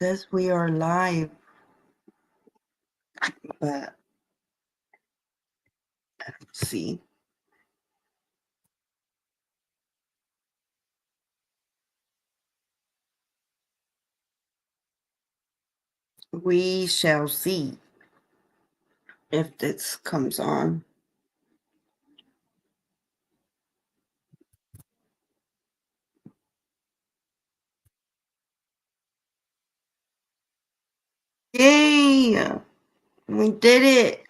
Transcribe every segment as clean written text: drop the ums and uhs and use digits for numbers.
says we are live, but let's see. We shall see if this comes on. Yay! We did it!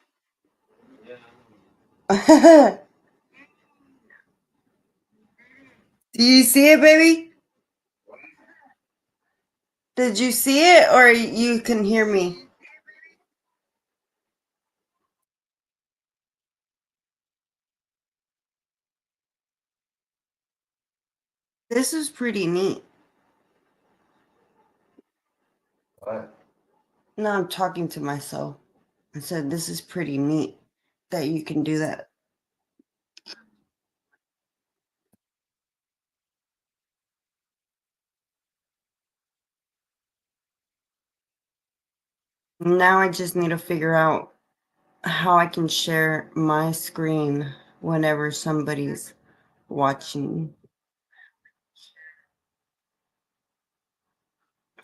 Do you see it, baby? Did you see it, or you can hear me? This is pretty neat. What? No, I'm talking to myself. I said, this is pretty neat that you can do that. Now I just need to figure out how I can share my screen whenever somebody's watching.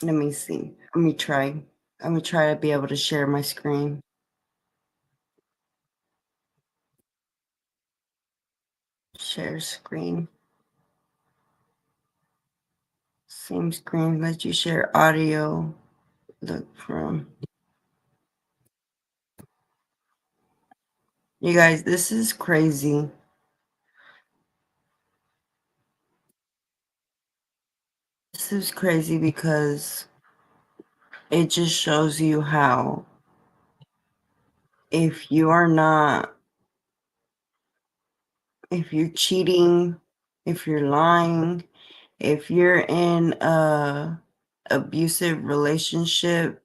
Let me see. Let me try. I'm gonna try to be able to share my screen. Share screen. Same screen. Let you share audio. Look from. You guys, this is crazy. This is crazy because it just shows you how if you are not, if you're cheating, if you're lying, if you're in a abusive relationship,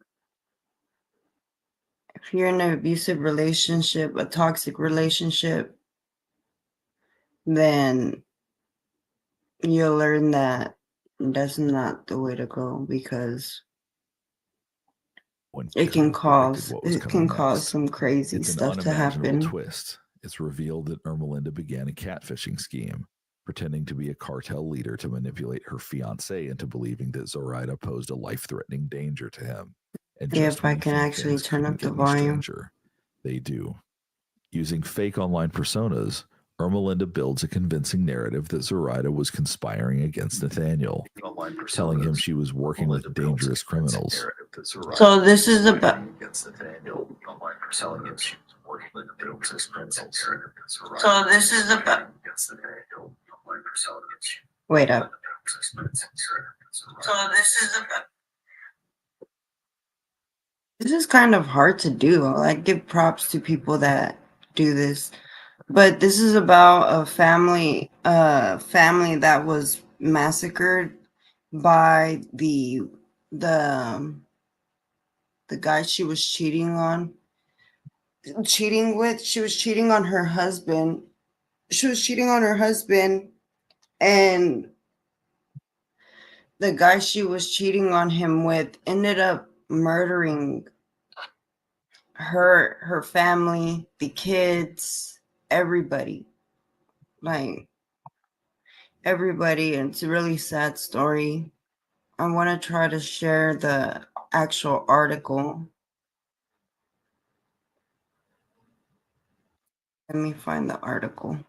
if you're in an abusive relationship, a toxic relationship, then you'll learn that that's not the way to go because it can cause some crazy stuff to happen. Twist. It's revealed that Ermelinda began a catfishing scheme, pretending to be a cartel leader to manipulate her fiancé into believing that Zoraida posed a life-threatening danger to him. And Yeah, if I can actually turn up the volume. They do. Using fake online personas, Ermelinda builds a convincing narrative that Zoraida was conspiring against Nathaniel, telling him she was working with dangerous criminals. So this is about. So this is about. Wait up. So this is about. This is kind of hard to do. I give props to people that do this. But this is about a family that was massacred by the guy she was cheating with. She was cheating on her husband. And the guy she was cheating on him with ended up murdering her family, the kids, everybody. Like everybody, and it's a really sad story. I want to try to share the actual article. Let me find the article.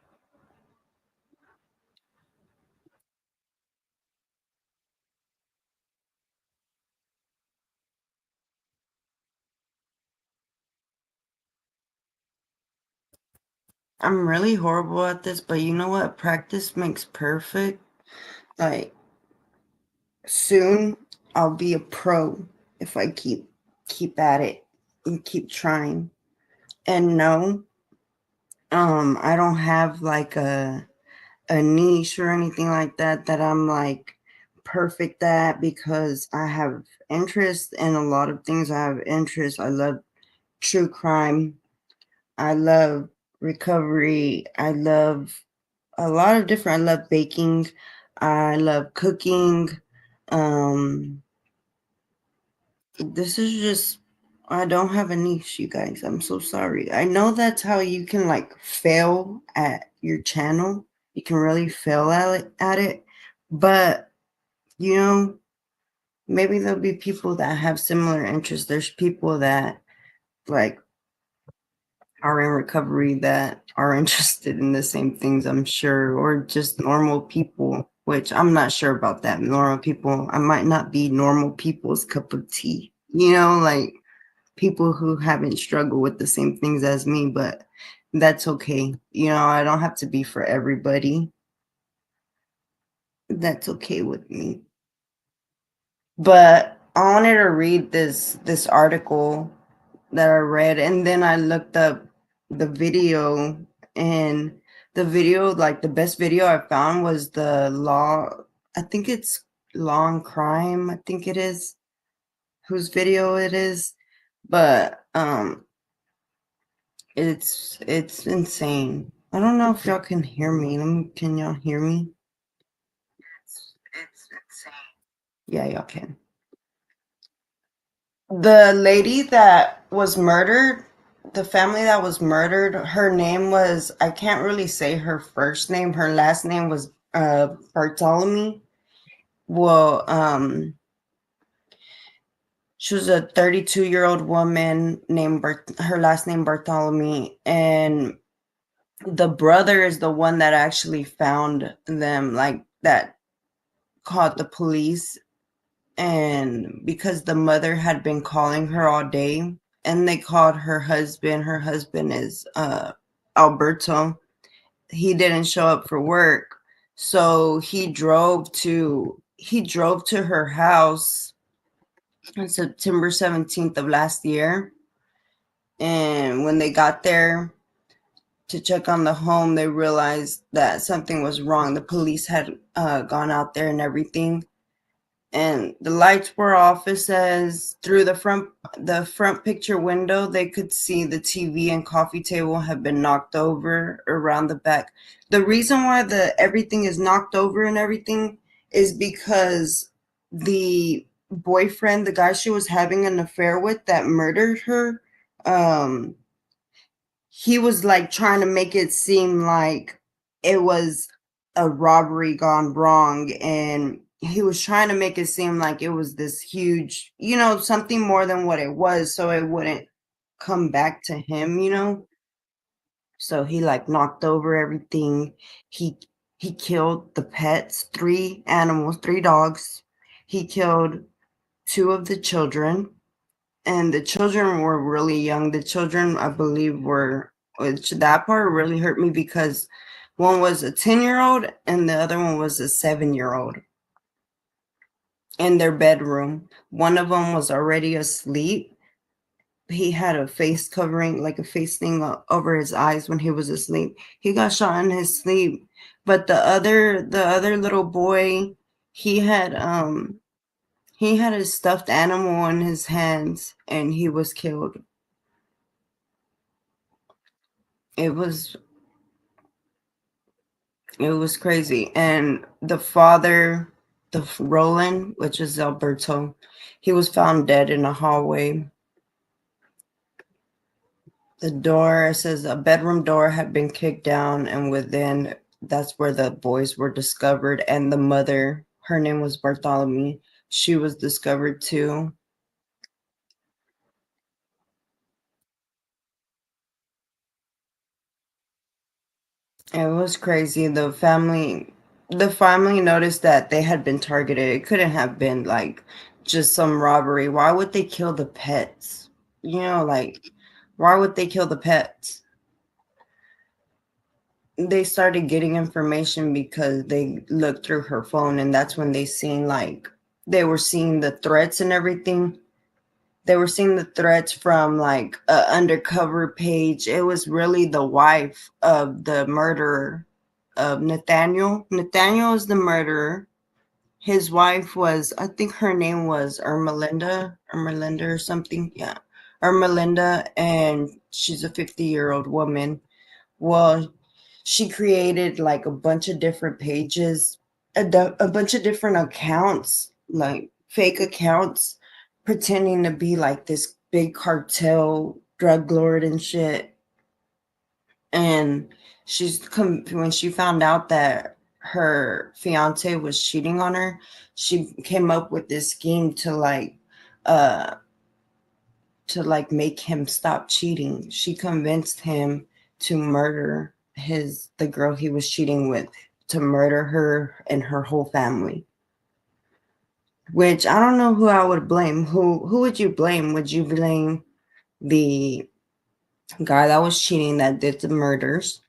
I'm really horrible at this, but you know what? Practice makes perfect. Like soon I'll be a pro if I keep at it and keep trying. And no, I don't have like a niche or anything like that I'm like perfect at, because I have interest in a lot of things. I have interest. I love true crime. I love recovery. I love a lot of different. I love baking. I love cooking. Um, This is just, I don't have a niche, you guys. I'm so sorry. I know that's how you can like fail at your channel. You can really fail at it. But you know, maybe there'll be people that have similar interests. There's people that like are in recovery that are interested in the same things, I'm sure, or just normal people, which I'm not sure about that. Normal people, I might not be normal people's cup of tea, like people who haven't struggled with the same things as me, but that's okay. I don't have to be for everybody. That's okay with me. But I wanted to read this article that I read, and then I looked up the video, and the video, like the best video I found was the law. I think it's Law and Crime. I think it is whose video it is, but it's insane. I don't know if y'all can hear me. Can y'all hear me? It's insane. Yeah, y'all can. The lady that was murdered, the family that was murdered, her name was, I can't really say her first name. Her last name was Bartholomew. Well, she was a 32-year-old woman named her last name Bartholomew, and the brother is the one that actually found them, like that called the police. And because the mother had been calling her all day, and they called her husband is Alberto. He didn't show up for work, so he drove to her house on September 17th of last year. And when they got there to check on the home, they realized that something was wrong. The police had gone out there and everything, and the lights were off. It says through the front picture window, they could see the TV and coffee table had been knocked over around the back. The reason why the everything is knocked over and everything is because the boyfriend, the guy she was having an affair with that murdered her, um, he was like trying to make it seem like it was a robbery gone wrong, and he was trying to make it seem like it was this huge, something more than what it was, so it wouldn't come back to him. So he like knocked over everything. He killed the pets, three animals, three dogs. He killed two of the children, and the children were really young. The children, I believe, which that part really hurt me because one was a 10-year-old and the other one was a 7-year-old in their bedroom. One of them was already asleep. He had a face covering, like a face thing over his eyes when he was asleep. He got shot in his sleep. But the other little boy, he had he had a stuffed animal in his hands and he was killed. It was crazy. And the father, the Roland, which is Alberto, he was found dead in a hallway. The door, it says a bedroom door had been kicked down, and within, that's where the boys were discovered. And the mother, her name was Bartholomew, she was discovered too. It was crazy. The family noticed that they had been targeted. It couldn't have been like just some robbery. Why would they kill the pets? Like, why would they kill the pets? They started getting information because they looked through her phone, and that's when they were seeing the threats and everything. They were seeing the threats from like a undercover page. It was really the wife of the murderer, of Nathaniel. Nathaniel is the murderer. His wife was, I think her name was Ermelinda or something. Yeah, Ermelinda, and she's a 50-year-old woman. Well, she created like a bunch of different pages, a bunch of different accounts, like fake accounts, pretending to be like this big cartel drug lord and shit. And when she found out that her fiance was cheating on her, she came up with this scheme uh to like make him stop cheating. She convinced him to murder the girl he was cheating with, to murder her and her whole family. Which I don't know who I would blame. Who would you blame? Would you blame the guy that was cheating that did the murders?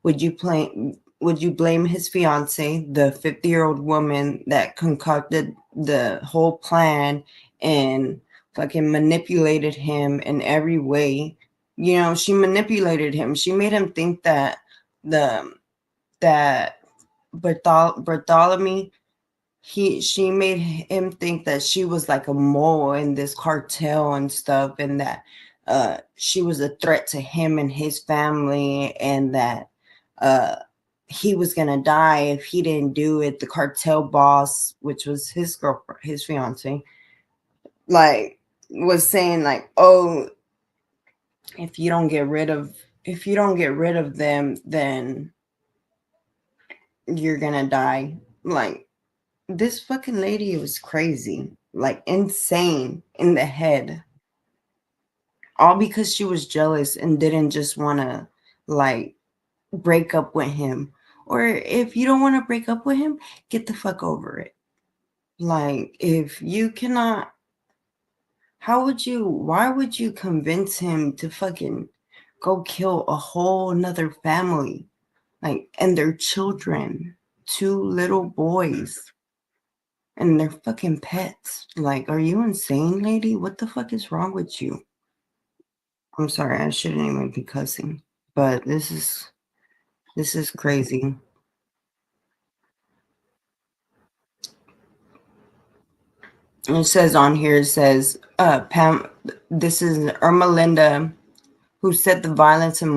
Would you blame his fiance, the 50-year-old woman that concocted the whole plan and fucking manipulated him in every way? You know, she manipulated him. She made him think the that Bartholomew, she made him think that she was like a mole in this cartel and stuff, and that she was a threat to him and his family, and that uh he was gonna die if he didn't do it. The cartel boss, which was his girlfriend, his fiance, like was saying like, oh, if you don't get rid of them, then you're gonna die. Like, this fucking lady was crazy, like insane in the head, all because she was jealous and didn't just want to like break up with him. Or if you don't want to break up with him, get the fuck over it. Like, if you cannot, why would you convince him to fucking go kill a whole nother family, like, and their children, two little boys, and they're fucking pets? Like, are you insane, lady? What the fuck is wrong with you? I'm sorry, I shouldn't even be cussing, but this is crazy. And it says on here, it says, Pam, this is Ermelinda, who set the violence in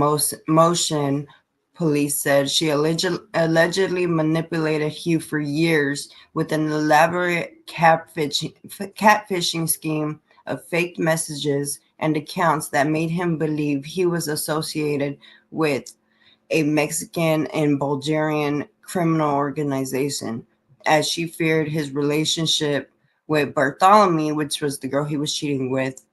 motion. Police said she allegedly manipulated Hugh for years with an elaborate catfishing scheme of fake messages and accounts that made him believe he was associated with a Mexican and Bulgarian criminal organization, as she feared his relationship with Bartholomew, which was the girl he was cheating with,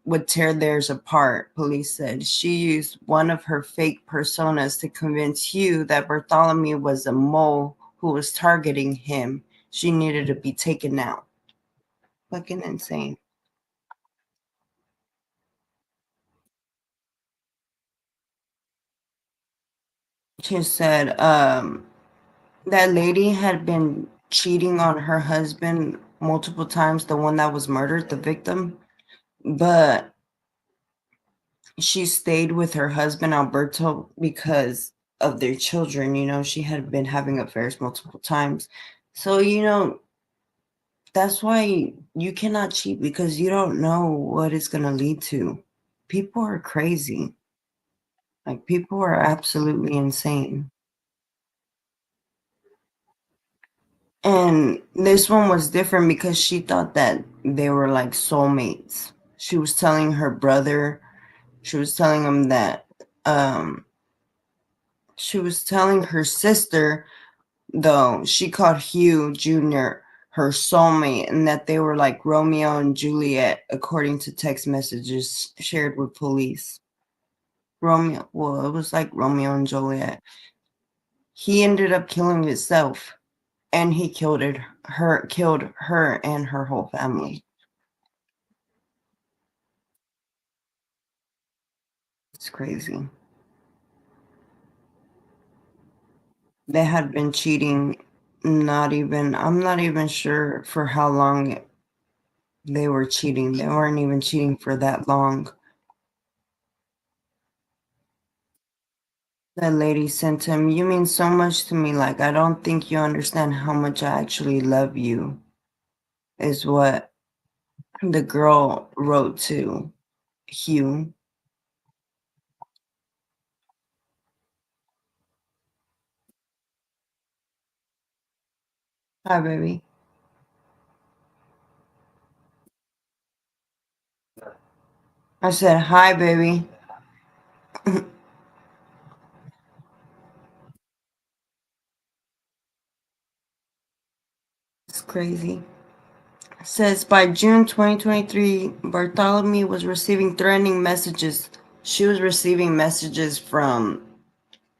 would tear theirs apart. Police said she used one of her fake personas to convince Hugh that Bartholomew was a mole who was targeting him. She needed to be taken out. Fucking insane. She said that lady had been cheating on her husband multiple times, the one that was murdered, the victim, but she stayed with her husband Alberto because of their children. You know, she had been having affairs multiple times. So, you know, that's why you cannot cheat, because you don't know what it's going to lead to. People are crazy. Like, people are absolutely insane. And this one was different because she thought that they were like soulmates. She was telling her brother, she was telling him that, she was telling her sister, though, she called Hugh Jr. her soulmate, and that they were like Romeo and Juliet, according to text messages shared with police. Well, it was like Romeo and Juliet. He ended up killing himself, and he killed her and her whole family. It's crazy. They had been cheating, I'm not even sure for how long they were cheating. They weren't even cheating for that long. That lady sent him, "You mean so much to me, like, I don't think you understand how much I actually love you," is what the girl wrote to Hugh. Hi, baby. I said, hi, baby. It's crazy. It says by June 2023, Bartholomew was receiving threatening messages. She was receiving messages from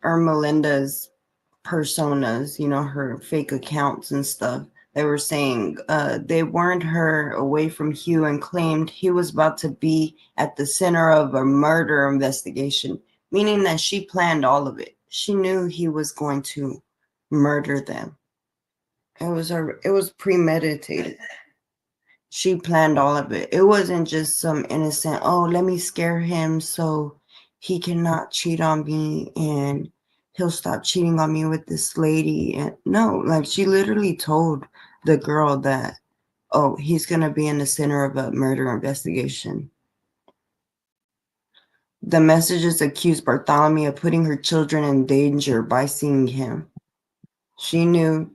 Ermelinda's personas, her fake accounts and stuff. They were saying they warned her away from Hugh and claimed he was about to be at the center of a murder investigation, meaning that she planned all of it. She knew he was going to murder them. It was premeditated. She planned all of it. It wasn't just some innocent, oh, let me scare him so he cannot cheat on me and he'll stop cheating on me with this lady. And no, like she literally told the girl that, oh, he's going to be in the center of a murder investigation. The messages accused Bartholomew of putting her children in danger by seeing him. She knew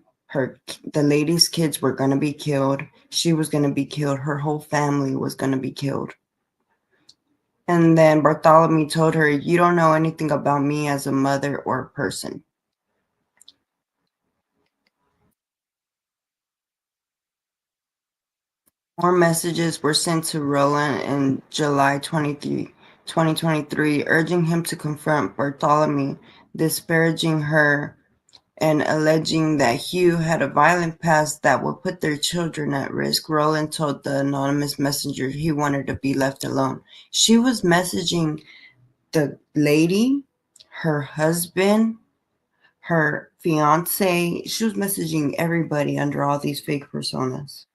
the lady's kids were going to be killed. She was going to be killed. Her whole family was going to be killed. And then Bartholomew told her, you don't know anything about me as a mother or a person. More messages were sent to Roland in July 2023, urging him to confront Bartholomew, disparaging her and alleging that Hugh had a violent past that would put their children at risk. Roland told the anonymous messenger he wanted to be left alone. She was messaging the lady, her husband, her fiance. She was messaging everybody under all these fake personas.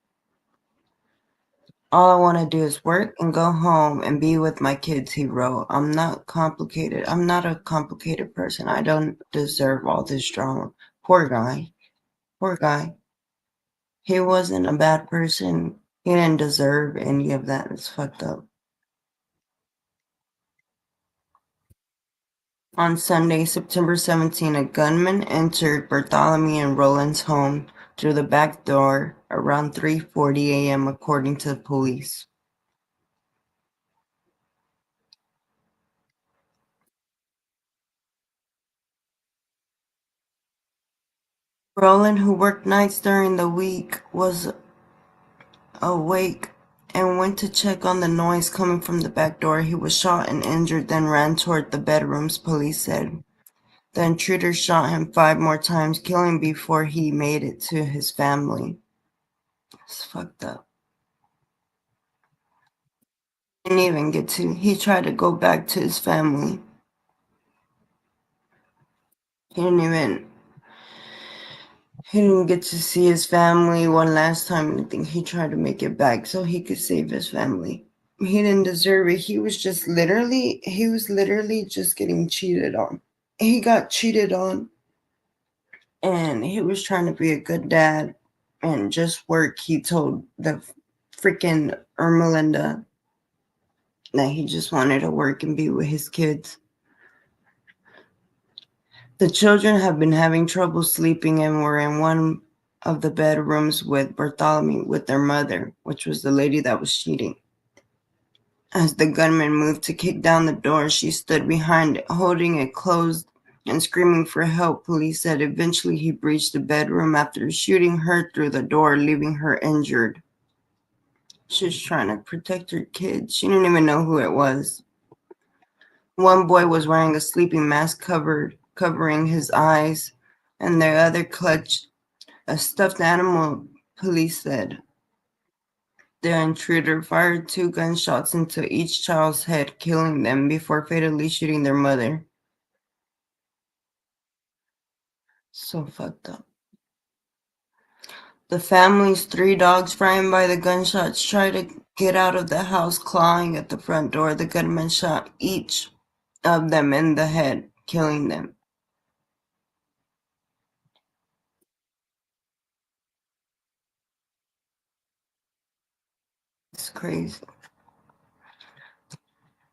All I want to do is work and go home and be with my kids, he wrote. I'm not complicated. I'm not a complicated person. I don't deserve all this drama. Poor guy. Poor guy. He wasn't a bad person. He didn't deserve any of that. It's fucked up. On Sunday, September 17, a gunman entered Bartholomew and Roland's home through the back door around 3:40 a.m., according to the police. Roland, who worked nights during the week, was awake and went to check on the noise coming from the back door. He was shot and injured, then ran toward the bedrooms, police said. The intruder shot him 5 more times, killing before he made it to his family. It's fucked up. He didn't even get to. He tried to go back to his family. He didn't get to see his family one last time. I think he tried to make it back so he could save his family. He didn't deserve it. He was literally just getting cheated on. He got cheated on and he was trying to be a good dad and just work. He told the freaking Ermelinda that he just wanted to work and be with his kids. The children have been having trouble sleeping and were in one of the bedrooms with Bartholomew with their mother, which was the lady that was cheating. As the gunman moved to kick down the door, she stood behind it, holding it closed and screaming for help, police said. Eventually, he breached the bedroom after shooting her through the door, leaving her injured. She was trying to protect her kids. She didn't even know who it was. One boy was wearing a sleeping mask covering his eyes, and the other clutched a stuffed animal, police said. The intruder fired 2 gunshots into each child's head, killing them before fatally shooting their mother. So fucked up. The family's 3 dogs, frightened by the gunshots, tried to get out of the house, clawing at the front door. The gunman shot each of them in the head, killing them. It's crazy.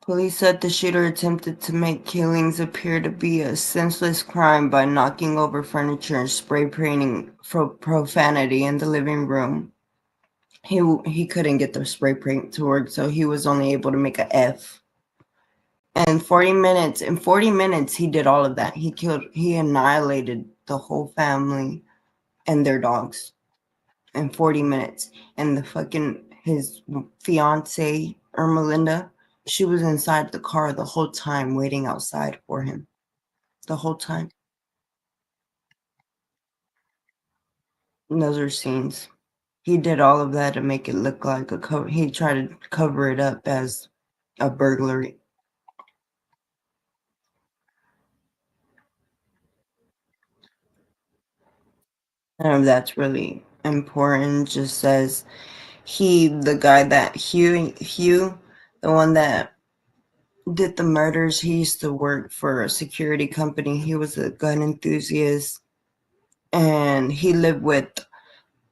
Police said the shooter attempted to make killings appear to be a senseless crime by knocking over furniture and spray painting for profanity in the living room. He couldn't get the spray paint to work, so he was only able to make a F. And 40 minutes, in 40 minutes, he did all of that. He annihilated the whole family and their dogs in 40 minutes. And his fiance, Ermelinda, she was inside the car the whole time waiting outside for him. The whole time. And those are scenes. He did all of that to make it look like a cover. He tried to cover it up as a burglary. And that's really important. Just says the guy that Hugh, the one that did the murders, he used to work for a security company. He was a gun enthusiast, and he lived with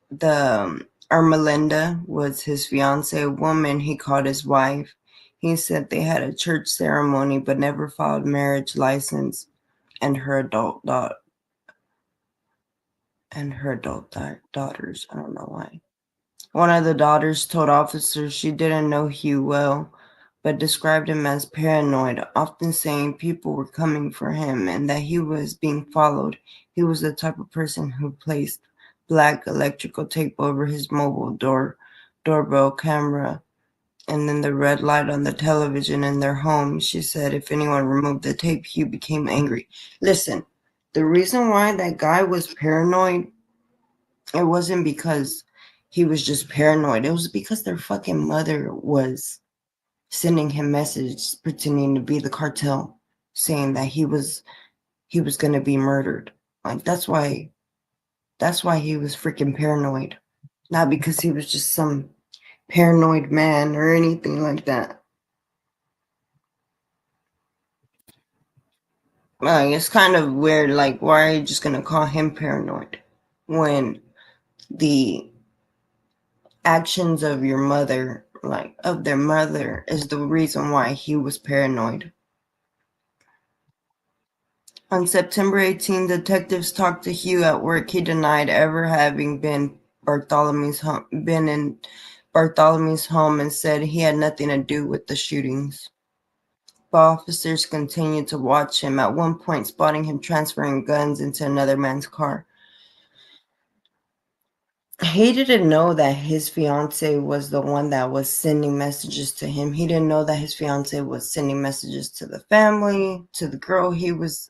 the Ermelinda was his fiance, a woman he called his wife. He said they had a church ceremony but never filed marriage license, and her adult daughters. I don't know why. One of the daughters told officers she didn't know Hugh well, but described him as paranoid, often saying people were coming for him and that he was being followed. He was the type of person who placed black electrical tape over his mobile doorbell camera and then the red light on the television in their home. She said if anyone removed the tape, Hugh became angry. Listen, the reason why that guy was paranoid, it wasn't because he was just paranoid. It was because their fucking mother was sending him messages pretending to be the cartel, saying that he was gonna be murdered. Like that's why he was freaking paranoid. Not because he was just some paranoid man or anything like that. It's kind of weird, like why are you just gonna call him paranoid when the actions of your mother, like of their mother, is the reason why he was paranoid. On September 18, detectives talked to Hugh at work. He denied ever having been in Bartholomew's home and said he had nothing to do with the shootings. But officers continued to watch him, at one point spotting him transferring guns into another man's car. He didn't know that his fiance was the one that was sending messages to him. He didn't know that his fiance was sending messages to the family, to the girl he was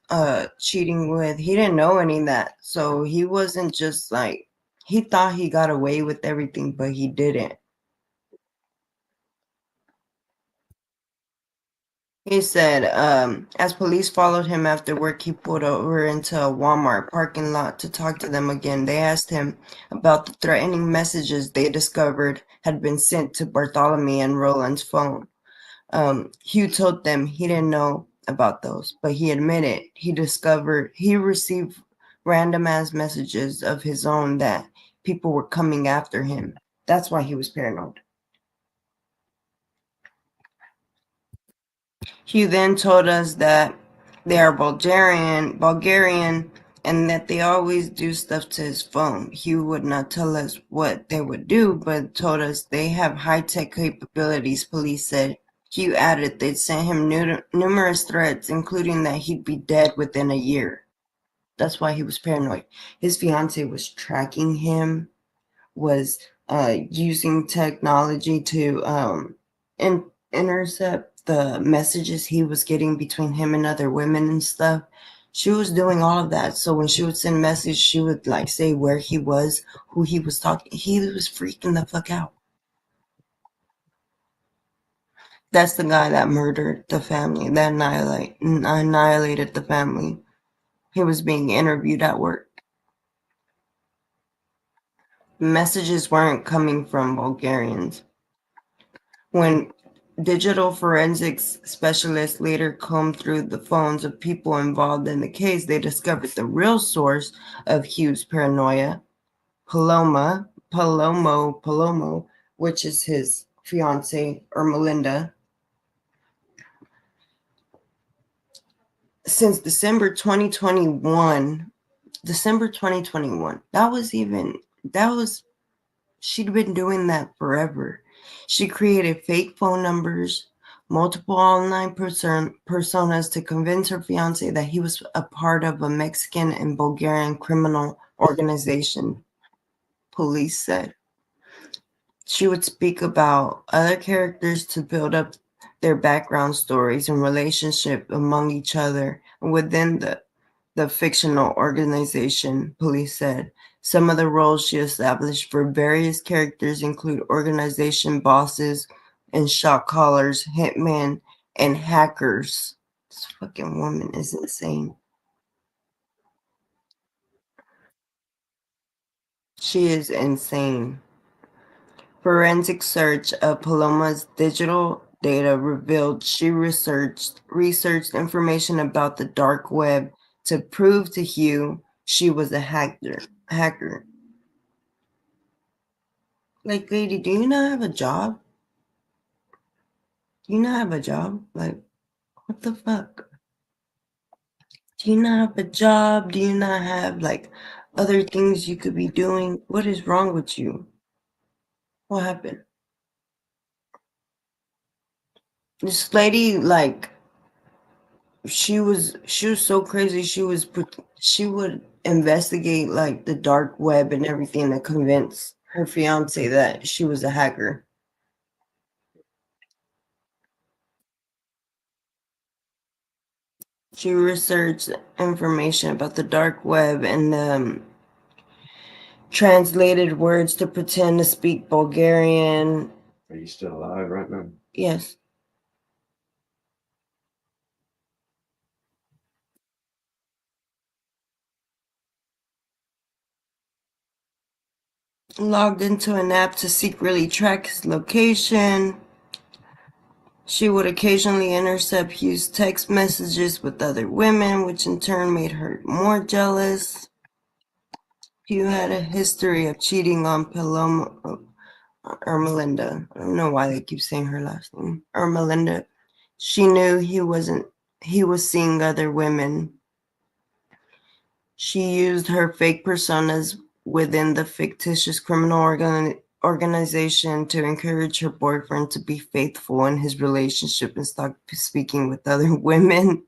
cheating with. He didn't know any of that. So he wasn't just like, he thought he got away with everything, but he didn't. He said, as police followed him after work, he pulled over into a Walmart parking lot to talk to them again. They asked him about the threatening messages they discovered had been sent to Bartholomew and Roland's phone. Hugh told them he didn't know about those, but he admitted he received random ass messages of his own that people were coming after him. That's why he was paranoid. Hugh then told us that they are Bulgarian, and that they always do stuff to his phone. Hugh would not tell us what they would do, but told us they have high-tech capabilities, police said. Hugh added they'd sent him numerous threats, including that he'd be dead within a year. That's why he was paranoid. His fiance was tracking him, was using technology to intercept the messages he was getting between him and other women and stuff. She was doing all of that. So when she would send a message, she would like say where he was, who he was talking. He was freaking the fuck out. That's the guy that murdered the family, that annihilated the family. He was being interviewed at work. Messages weren't coming from Bulgarians. When digital forensics specialists later combed through the phones of people involved in the case, they discovered the real source of Hugh's paranoia, Palomo, which is his fiance, Ermelinda. Since December 2021, She'd been doing that forever. She created fake phone numbers, multiple online personas to convince her fiance that he was a part of a Mexican and Bulgarian criminal organization, police said. She would speak about other characters to build up their background stories and relationship among each other within the fictional organization, police said. Some of the roles she established for various characters include organization bosses and shot callers, hitmen, and hackers. This fucking woman is insane. She is insane. Forensic search of Paloma's digital data revealed she researched information about the dark web to prove to Hugh she was a hacker. Like, lady, do you not have a job? Do you not have a job? Like, what the fuck? Do you not have a job? Do you not have, like, other things you could be doing? What is wrong with you? What happened? This lady, like, she was so crazy. She would investigate, like, the dark web and everything to convince her fiance that she was a hacker. She researched information about the dark web and translated words to pretend to speak Bulgarian. Are you still alive right now? Yes. Logged into an app to secretly track his location. She would occasionally intercept Hugh's text messages with other women, which in turn made her more jealous. Hugh had a history of cheating on Paloma, or Melinda. I don't know why they keep saying her last name. Or Melinda. She knew he was seeing other women. She used her fake personas within the fictitious criminal organization to encourage her boyfriend to be faithful in his relationship and stop speaking with other women.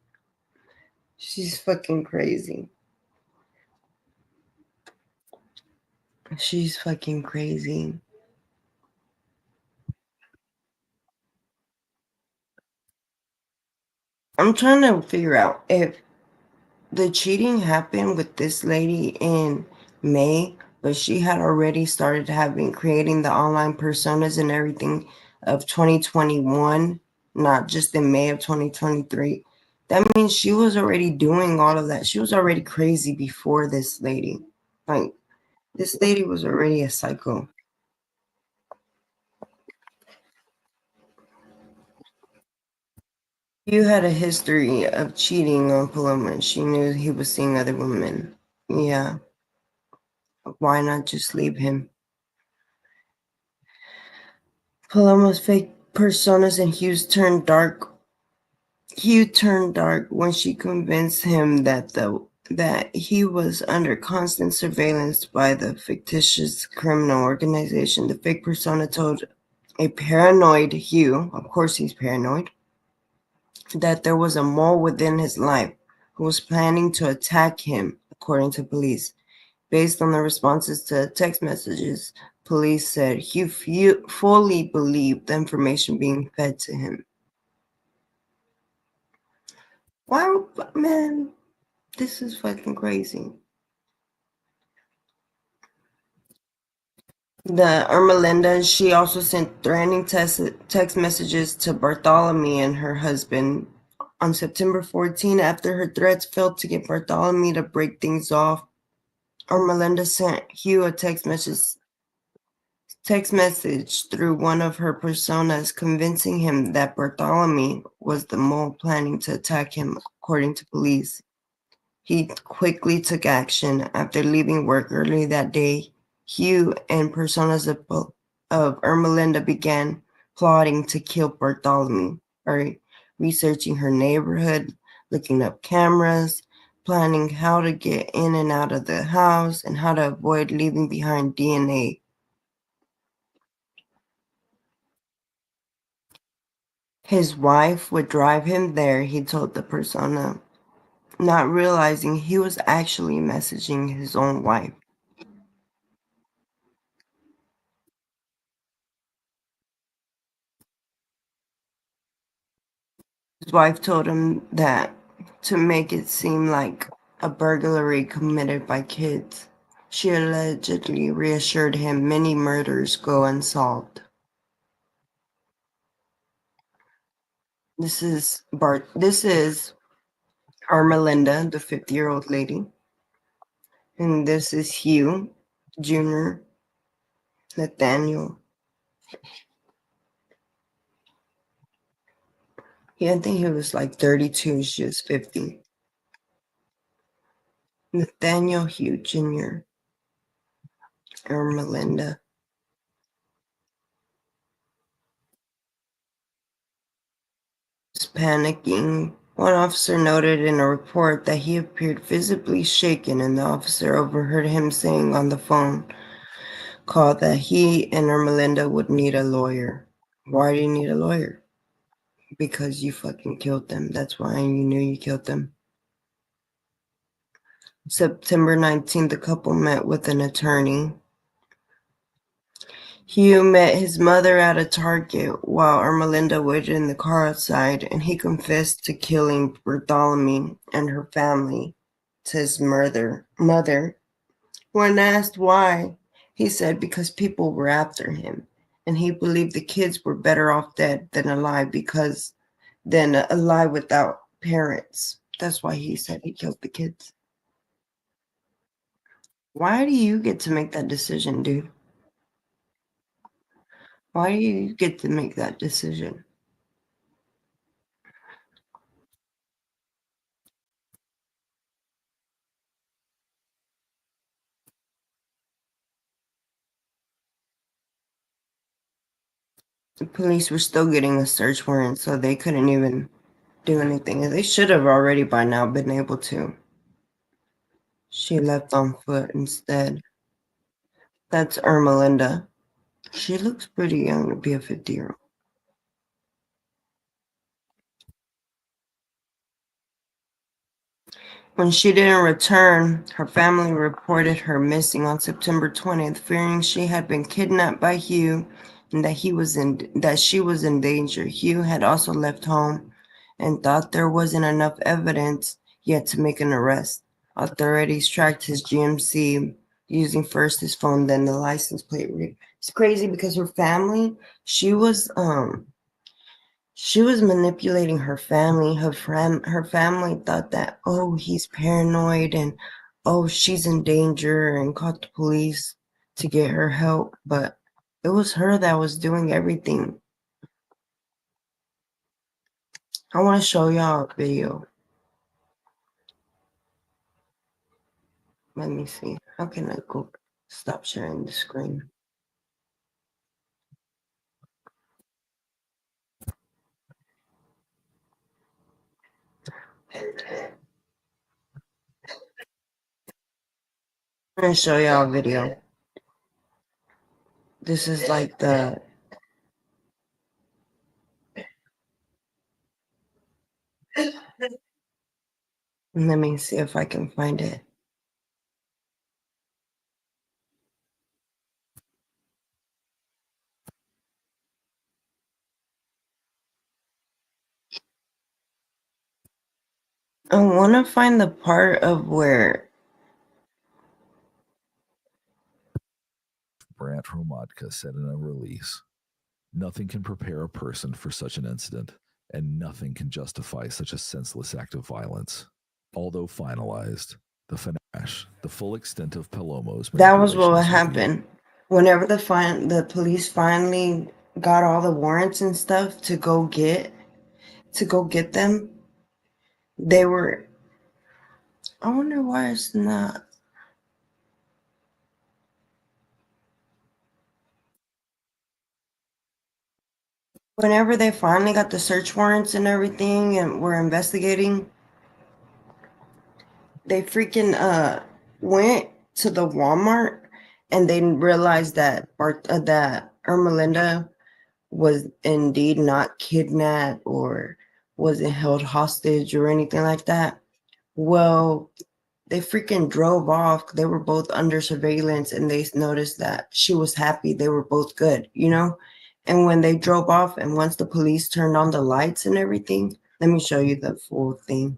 She's fucking crazy. She's fucking crazy. I'm trying to figure out if the cheating happened with this lady in May, but she had already started creating the online personas and everything of 2021, not just in May of 2023. That means she was already doing all of that. She was already crazy before this lady. Like, this lady was already a psycho. You had a history of cheating on Paloma. She knew he was seeing other women. Yeah. Why not just leave him? Paloma's fake personas and Hugh turned dark when she convinced him that he was under constant surveillance by the fictitious criminal organization. The fake persona told a paranoid Hugh, of course he's paranoid, that there was a mole within his life who was planning to attack him, according to police. Based on the responses to text messages, police said Hugh fully believed the information being fed to him. Why, man, this is fucking crazy. The Ermelinda, she also sent threatening text messages to Bartholomew and her husband on September 14 after her threats failed to get Bartholomew to break things off. Ermelinda sent Hugh a text message through one of her personas convincing him that Bartholomew was the mole planning to attack him, according to police. He quickly took action. After leaving work early that day, Hugh and personas of Ermelinda began plotting to kill Bartholomew, researching her neighborhood, looking up cameras, planning how to get in and out of the house, and how to avoid leaving behind DNA. his wife would drive him there, he told the persona, not realizing he was actually messaging his own wife. His wife told him that to make it seem like a burglary committed by kids. She allegedly reassured him many murders go unsolved. This is Armelinda, the 50-year-old lady. And this is Hugh Jr. Nathaniel. I think he was like 32, she was 50. Nathaniel Hugh Jr. Armelinda. Panicking. One officer noted in a report that he appeared visibly shaken, and the officer overheard him saying on the phone call that he and Ermelinda would need a lawyer. Why do you need a lawyer? Because you fucking killed them. That's why you knew you killed them. September 19th, the couple met with an attorney. Hugh met his mother at a Target while Ermelinda waited in the car outside, and he confessed to killing Bartholomew and her family to his mother. When asked why, he said because people were after him, and he believed the kids were better off dead than alive without parents. That's why he said he killed the kids. Why do you get to make that decision, dude? Why do you get to make that decision? The police were still getting a search warrant, so they couldn't even do anything. They should have already by now been able to. She left on foot instead. That's Ermelinda. She looks pretty young to be a 50-year-old. When she didn't return, her family reported her missing on September 20th, fearing she had been kidnapped by Hugh and that she was in danger. Hugh had also left home and thought there wasn't enough evidence yet to make an arrest. Authorities tracked his GMC using first his phone, then the license plate read. It's crazy because her family, she was manipulating her family. Her family thought that, oh, he's paranoid and oh, she's in danger, and called the police to get her help. But it was her that was doing everything. I want to show y'all a video. Let me see. How can I go stop sharing the screen? I'm going to show y'all a video. This is like the... Let me see if I can find it. I want to find the part of where Brant Hromadka said in a release, "Nothing can prepare a person for such an incident, and nothing can justify such a senseless act of violence." Although finalized, the full extent of Palomo's that was what would manipulations happen. Whenever the police finally got all the warrants and stuff to go get them, they were... I wonder why it's not... Whenever they finally got the search warrants and everything and were investigating, they freaking went to the Walmart and they realized that that Ermelinda was indeed not kidnapped or wasn't held hostage or anything like that. Well, they freaking drove off. They were both under surveillance and they noticed that she was happy. They were both good, you know? And when they drove off and once the police turned on the lights and everything, let me show you the full thing.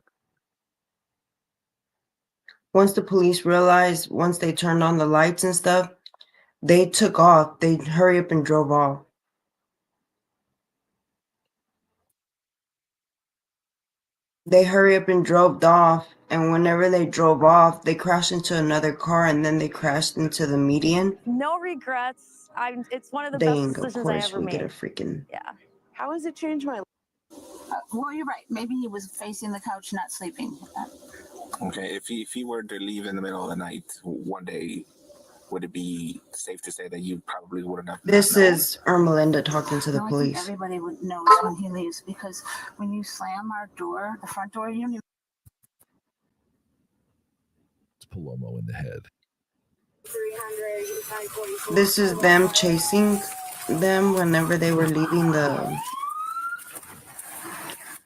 Once the police realized, once they turned on the lights and stuff, they took off. They hurry up and drove off. They hurry up and drove off, and whenever they drove off, they crashed into another car, and then they crashed into the median. No regrets. It's one of the Dang, best of decisions I course, ever we made. get a freaking... Yeah. How has it changed my life? Well, you're right. Maybe he was facing the couch, not sleeping. Okay, if he were to leave in the middle of the night one day, would it be safe to say that you probably wouldn't have? This is Ermelinda talking to the No, I police. think everybody knows when he leaves because when you slam our door, the front door, you don't even... It's Palomo in the head. This is them chasing them whenever they were leaving the...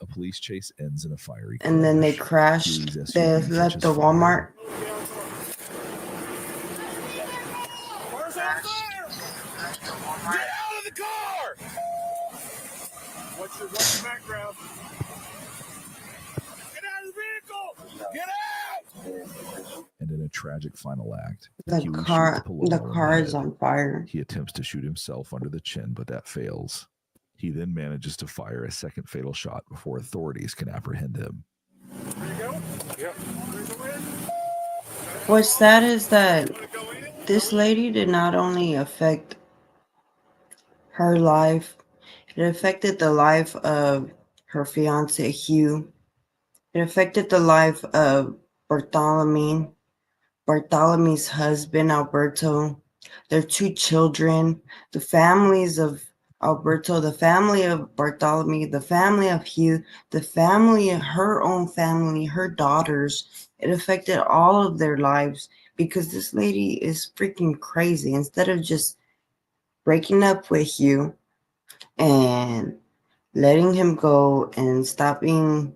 A police chase ends in a fiery crash. And then they crashed. Huey's They SUV left catches the fire. Walmart. Get out of the car! What's your background? Get out of the vehicle! Get out! And in a tragic final act, The Huey car, shoots Palomo the in car is head. on fire. He attempts to shoot himself under the chin, but that fails. He then manages to fire a second fatal shot before authorities can apprehend him. There you go. Yep. There's the win. What's sad is that this lady did not only affect her life, it affected the life of her fiance Hugh. It affected the life of Bartholomew's husband Alberto, their two children, the families of Alberto, the family of Bartholomew, the family of Hugh, the family, her own family, her daughters. It affected all of their lives because this lady is freaking crazy. Instead of just breaking up with Hugh and letting him go and stop being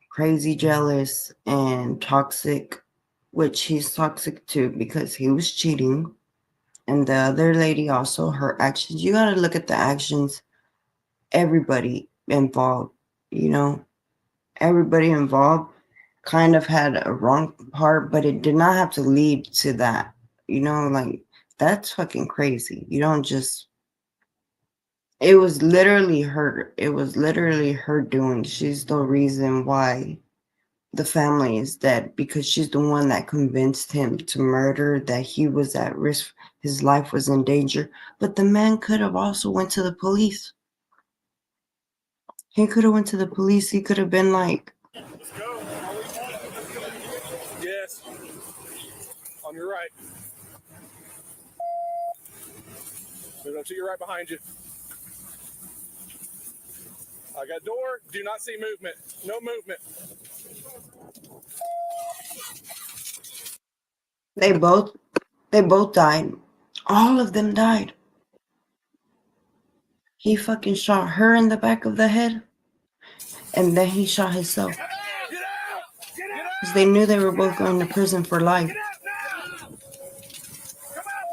crazy jealous and toxic, which he's toxic too because he was cheating. And the other lady also, her actions, you got to look at the actions. Everybody involved, everybody involved kind of had a wrong part, but it did not have to lead to that. Like, that's fucking crazy. You don't just... It was literally her. It was literally her doing. She's the reason why the family is dead, because she's the one that convinced him to murder, that he was at risk, his life was in danger. But the man could have also went to the police. He could have went to the police. He could have been like, Let's go. Yes. On your right. Move up to your right behind you. I got door. Do not see movement. No movement. they both died. All of them died. He fucking shot her in the back of the head, and then he shot himself. Get out! Get out! Get out! Because they knew they were both going to prison for life. Get out now! Come out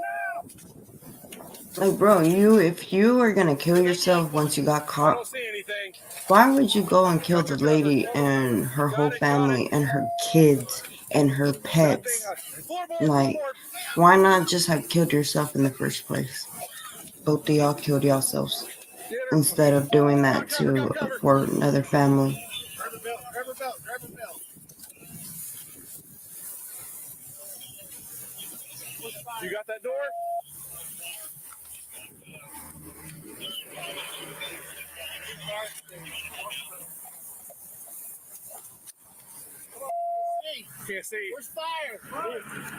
now! Like, bro, if you are gonna kill yourself once you got I caught, don't see anything. why would you go and kill the lady and her whole family and her kids and her pets? Like, why not just have killed yourself in the first place? Both of y'all killed yourselves instead of doing that for another family. Grab a belt. Grab a belt. Grab a belt. You got that door? Can't see. Where's fire?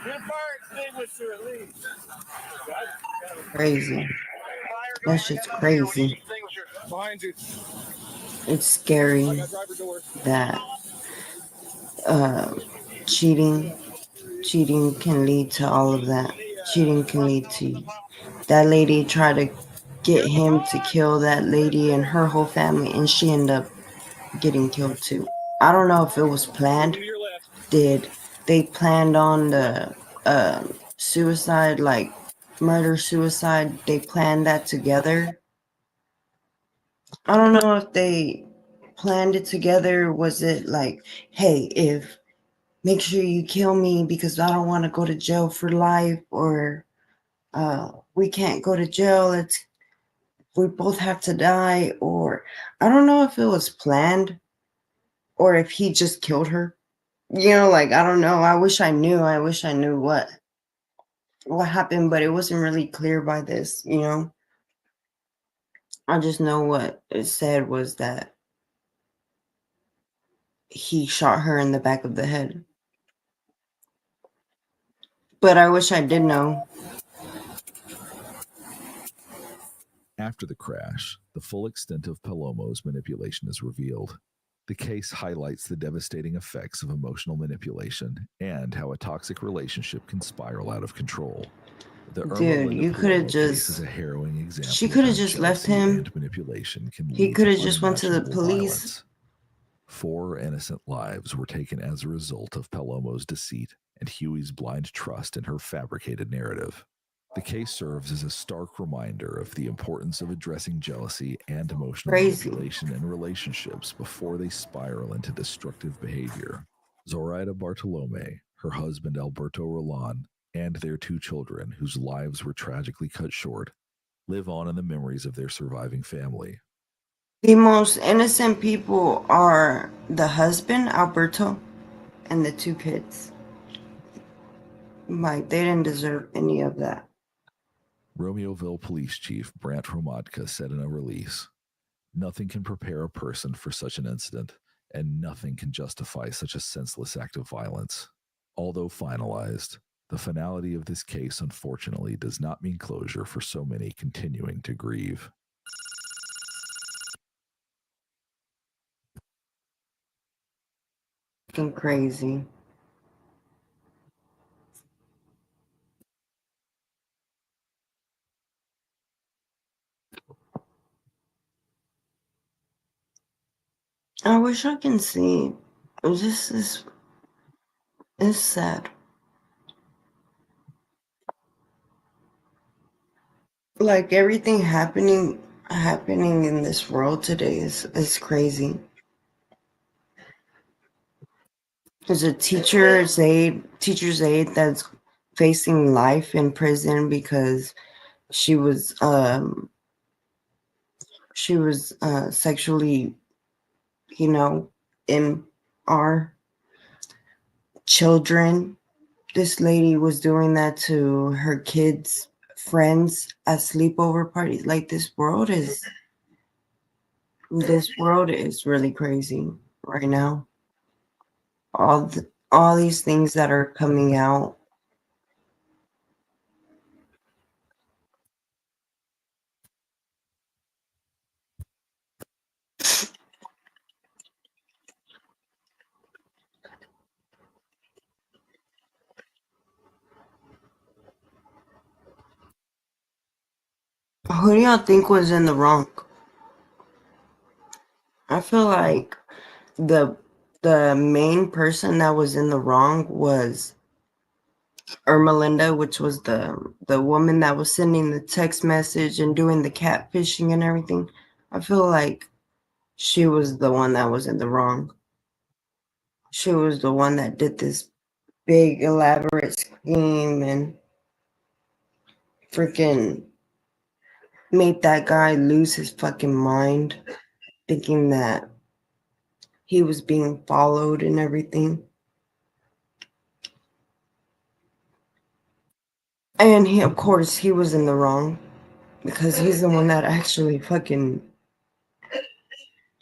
Get fire extinguisher at least. Crazy. That shit's crazy. Behind you. It's scary I got driver door. that cheating can lead to all of that. Cheating can lead to... That lady tried to get him to kill that lady and her whole family, and she ended up getting killed too. I don't know if it was planned. To your left. Did they planned on the suicide, like murder suicide? They planned that together. I don't know if they planned it together. Was it like, hey, if make sure you kill me because I don't want to go to jail for life, or we can't go to jail. We both have to die, or I don't know if it was planned or if he just killed her. You know, like I don't know. I wish I knew. I wish I knew what happened, but it wasn't really clear by this. You know, I just know what it said was that he shot her in the back of the head. But I wish I did know. After the crash, the full extent of Palomo's manipulation is revealed. The case highlights the devastating effects of emotional manipulation and how a toxic relationship can spiral out of control. The Irma Dude, Linda you could have Palomo case is just. a harrowing example She of could how have just left jealousy him. and manipulation can He lead could to have just went to the unimaginable police. violence. 4 innocent lives were taken as a result of Palomo's deceit and Huey's blind trust in her fabricated narrative. The case serves as a stark reminder of the importance of addressing jealousy and emotional Crazy. manipulation in relationships before they spiral into destructive behavior. Zoraida Bartolome, her husband Alberto Roland, and their 2 children, whose lives were tragically cut short, live on in the memories of their surviving family. The most innocent people are the husband, Alberto, and the 2 kids. Like, they didn't deserve any of that. Romeoville Police Chief Brant Hromadka said in a release, "Nothing can prepare a person for such an incident, and nothing can justify such a senseless act of violence. Although finalized, the finality of this case unfortunately does not mean closure for so many continuing to grieve." Fucking crazy. I wish I can see. This is sad. Like everything happening in this world today is crazy. There's a teacher's aide that's facing life in prison because she was sexually, in our children. This lady was doing that to her kids' friends at sleepover parties. Like this world is really crazy right now. All these things that are coming out. Who do y'all think was in the wrong? I feel like the the main person that was in the wrong was Ermelinda, which was the woman that was sending the text message and doing the catfishing and everything. I feel like she was the one that was in the wrong. She was the one that did this big elaborate scheme and freaking made that guy lose his fucking mind, thinking that he was being followed and everything. And of course, he was in the wrong because he's the one that actually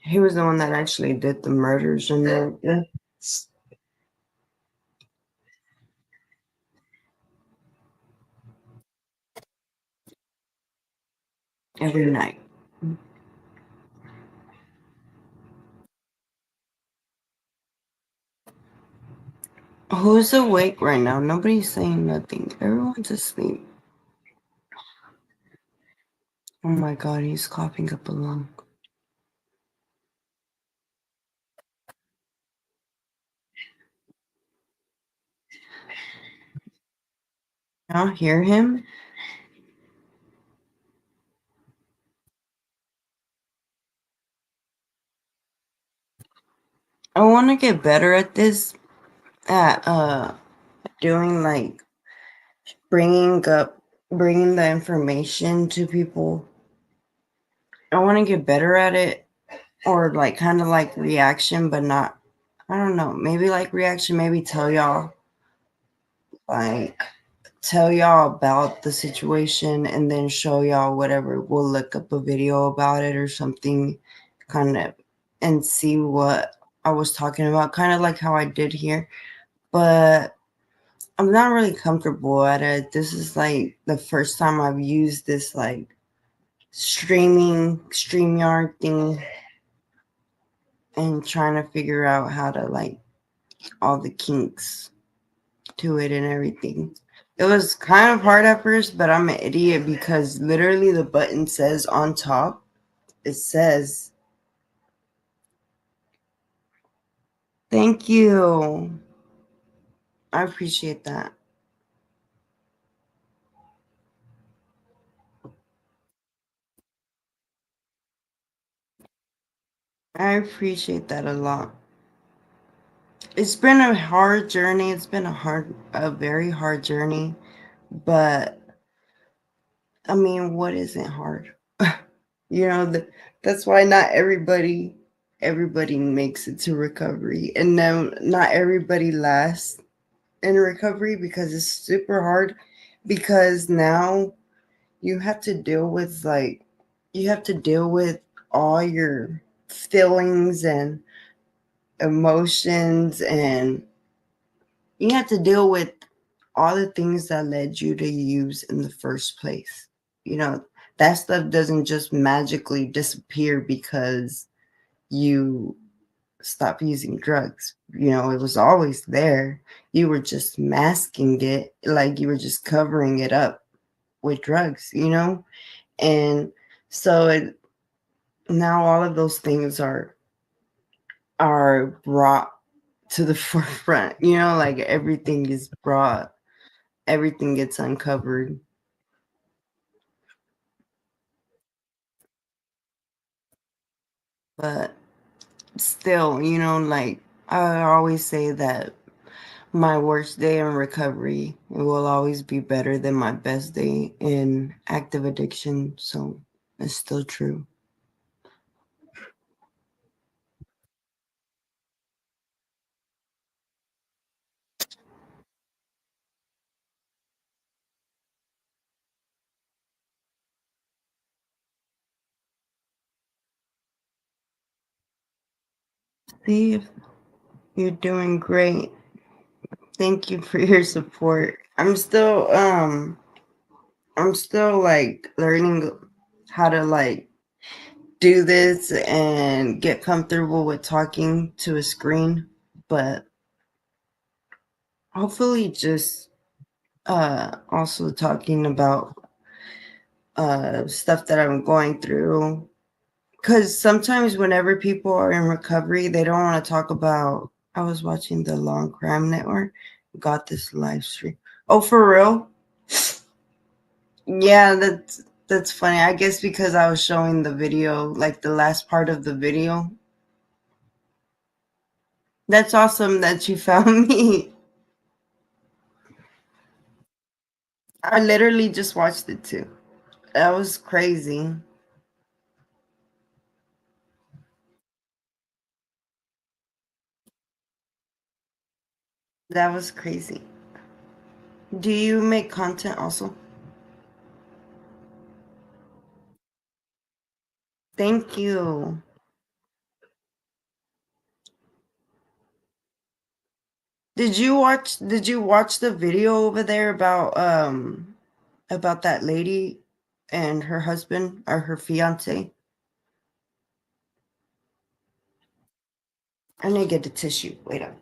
he was the one that actually did the murders and every night. Who's awake right now? Nobody's saying nothing. Everyone's asleep. Oh my god, he's coughing up a lung. Y'all hear him? I want to get better at this, at doing like bringing the information to people. I want to get better at it, or like kind of like reaction, but not, I don't know, maybe like reaction, maybe like tell y'all about the situation and then show y'all whatever. We'll look up a video about it or something, kind of, and see what I was talking about, kind of like how I did here. But I'm not really comfortable at it. This is like the first time I've used this like StreamYard thing, and trying to figure out how to like all the kinks to it and everything. It was kind of hard at first, but I'm an idiot because literally the button says on top, it says, thank you. I appreciate that. I appreciate that a lot. It's been a hard journey. It's been a very hard journey, but I mean, what isn't hard? You know, that's why not everybody makes it to recovery, and no, not everybody lasts in recovery because it's super hard. Because now you have to deal with all your feelings and emotions, and you have to deal with all the things that led you to use in the first place. You know, that stuff doesn't just magically disappear because you stop using drugs. You know, it was always there. You were just masking it, like you were just covering it up with drugs, you know? And so now all of those things are brought to the forefront, you know, like everything gets uncovered. But still, you know, like I always say that my worst day in recovery will always be better than my best day in active addiction. So it's still true. Steve, you're doing great. Thank you for your support. I'm still like learning how to like do this and get comfortable with talking to a screen, but hopefully just also talking about stuff that I'm going through. Because sometimes whenever people are in recovery, they don't want to talk about. I was watching the Long Crime Network, got this live stream. Oh, for real? Yeah, that's funny. I guess because I was showing the video, like the last part of the video. That's awesome that you found me. I literally just watched it too. That was crazy. That was crazy. Do you make content also? Thank you. Did you watch the video over there about that lady and her husband or her fiance? I need to get the tissue. Wait up.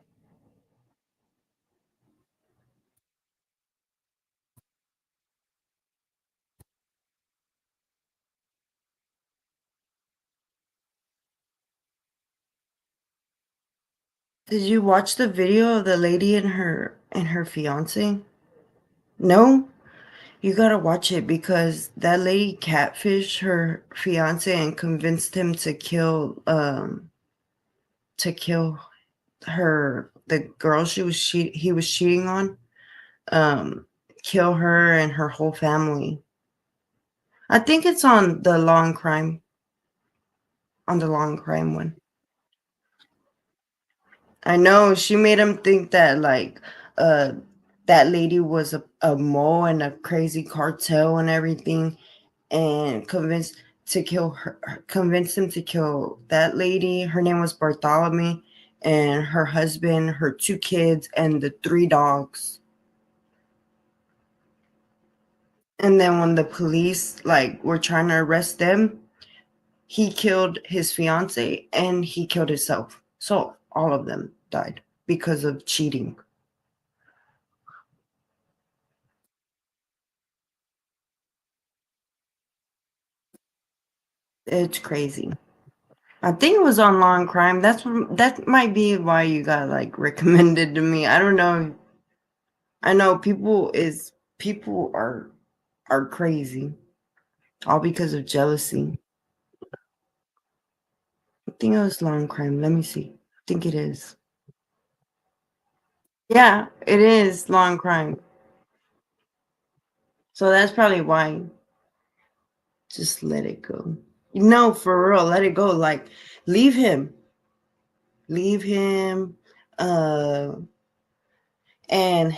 Did you watch the video of the lady and her fiance? No? You gotta watch it because that lady catfished her fiance and convinced him to kill her, the girl he was cheating on, um kill her and her whole family. I think it's on the long crime one. I know she made him think that like uh that lady was a mole and a crazy cartel and everything, and convinced him to kill that lady. Her name was Bartholomew, and her husband, her 2 kids, and the 3 dogs. And then when the police like were trying to arrest them, he killed his fiance and he killed himself. So all of them died because of cheating. It's crazy. I think it was on Law and Crime. That might be why you got like recommended to me. I don't know. I know people are crazy, all because of jealousy. I think it was Law and Crime. Let me see. I think it is. Yeah, it is Law and Crime. So that's probably why. Just let it go. No, for real, let it go. Like, leave him. Leave him. Uh, and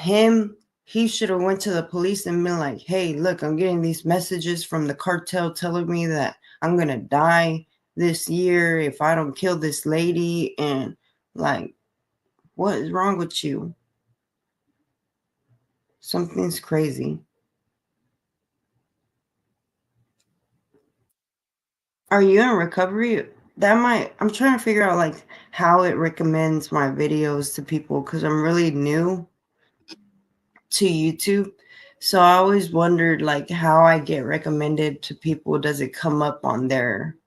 he should have went to the police and been like, "Hey, look, I'm getting these messages from the cartel telling me that I'm gonna die this year if I don't kill this lady." And like, what is wrong with you? Something's crazy. Are you in recovery? I'm trying to figure out like how it recommends my videos to people because I'm really new to YouTube. So I always wondered like how I get recommended to people. Does it come up on their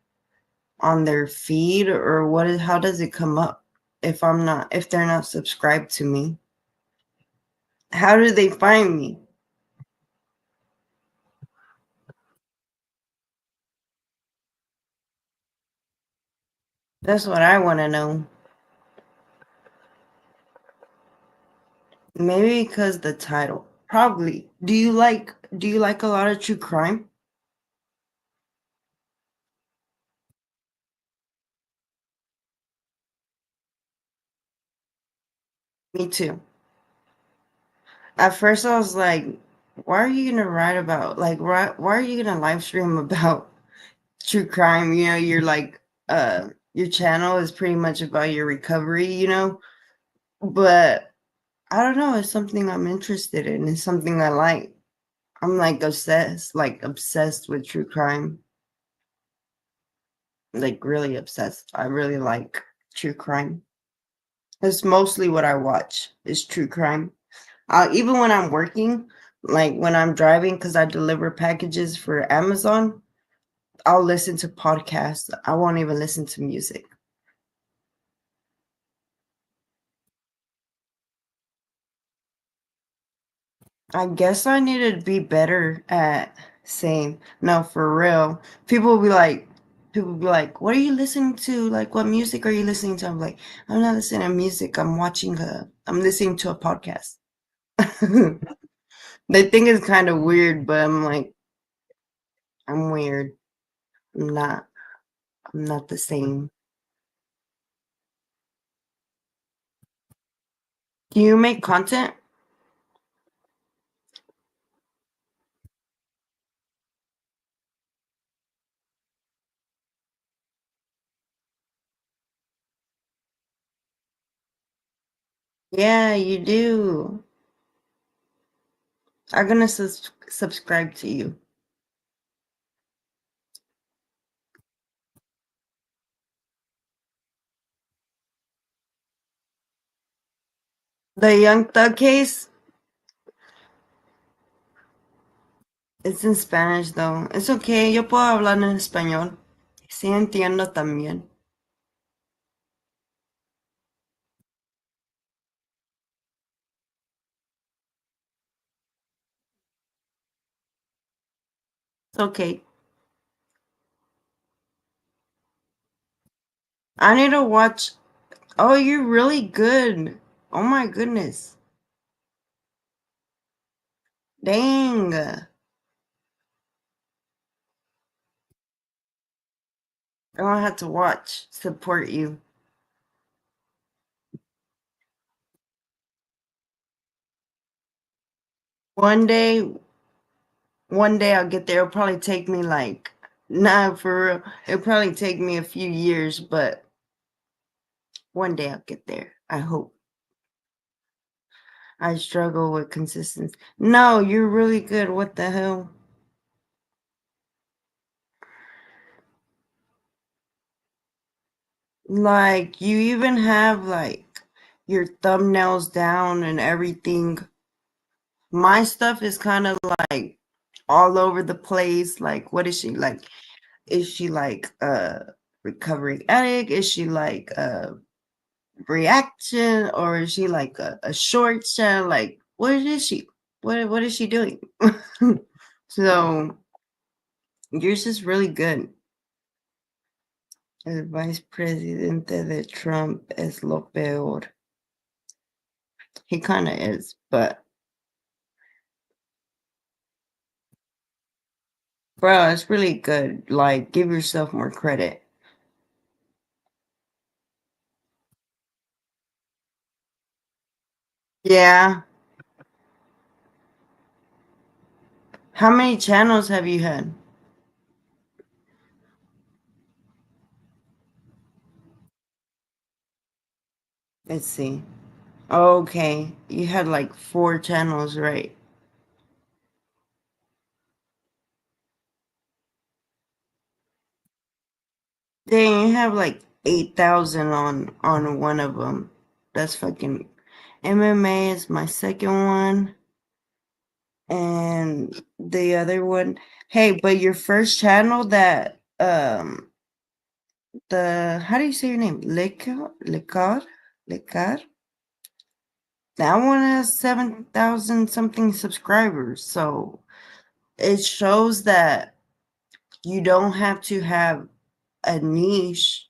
feed, or how does it come up if they're not subscribed to me? How do they find me? That's what I want to know. Maybe because the title. Probably. Do you like a lot of true crime? Me too. At first I was like, why are you gonna write about like why are you gonna live stream about true crime? You're like your channel is pretty much about your recovery. But I don't know, it's something I'm interested in. It's something I like. I'm like obsessed with true crime. Like really obsessed. I really like true crime. That's mostly what I watch is true crime. Even when I'm working, like when I'm driving, because I deliver packages for Amazon, I'll listen to podcasts. I won't even listen to music. I guess I need to be better at saying no for real. People will be like, what are you listening to? Like, what music are you listening to? I'm like, I'm not listening to music. I'm listening to a podcast. They think it's kind of weird, but I'm like, I'm weird. I'm not. I'm not the same. Do you make content? Yeah, you do. I'm gonna subscribe to you. The Young Thug case, it's in Spanish though. It's okay, yo puedo hablar en español. Sí entiendo también. okay. I need to watch. Oh, you're really good. Oh my goodness. Dang. I'm gonna have to watch, support you. One day, one day I'll get there. It'll probably take me like, nah, for real. It'll probably take me a few years, but one day I'll get there. I hope. I struggle with consistency. No, you're really good. What the hell? Like, you even have like your thumbnails down and everything. My stuff is kind of like all over the place. Like, what is she like? Is she like a recovering addict? Is she like a reaction, or is she like a short channel? Like, what is she? What is she doing? So yours is really good. El vice presidente de Trump es lo peor. He kind of is, but bro, it's really good. Like, give yourself more credit. Yeah. How many channels have you had? Let's see. Okay. You had like 4 channels, right? Dang, you have like 8,000 on one of them. That's fucking MMA is my second one. And the other one, hey, but your first channel that the how do you say your name? Lekar? That one has 7,000 something subscribers. So it shows that you don't have to have a niche